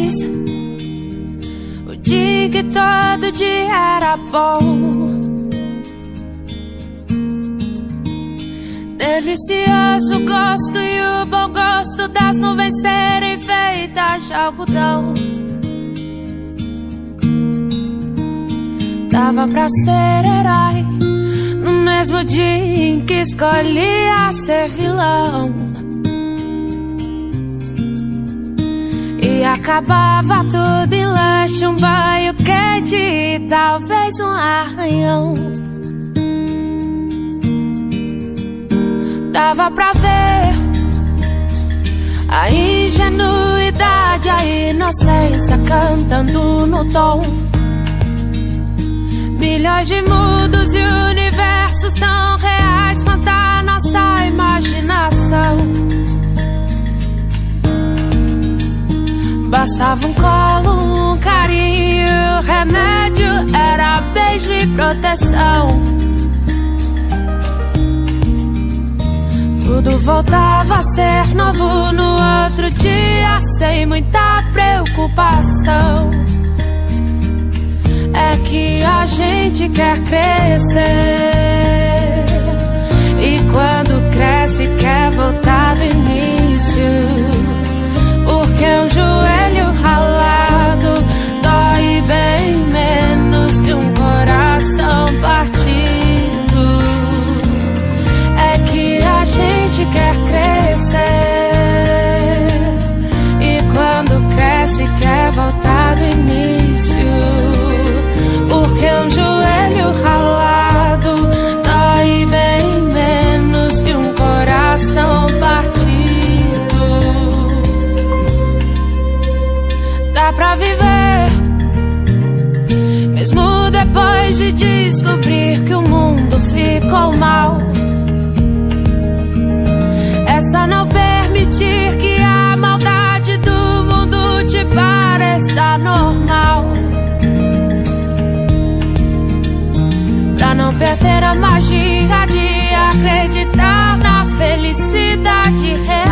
feliz, o dia que todo dia era bom. Delicioso gosto e o bom gosto das nuvens serem feitas de algodão. Dava pra ser herói no mesmo dia em que escolhia ser vilão. E acabava tudo em lanche, um banho quente e talvez um arranhão. Dava pra ver a ingenuidade, a inocência cantando no tom. Milhões de mundos e universos tão reais quanto a nossa imaginação. Bastava um colo, um carinho, o remédio era beijo e proteção. Tudo voltava a ser novo no outro dia, sem muita preocupação. É que a gente quer crescer, e quando cresce quer voltar do início. Porque um joelho ralado dói bem menos que um coração partido. É que a gente quer crescer, e quando cresce quer voltar do início. Porque um joelho ralado dói bem menos que um coração partido. Dá pra viver, mesmo depois de descobrir que o mundo ficou mal. É só não permitir que a maldade do mundo te pareça normal. Pra não perder a magia de acreditar na felicidade real.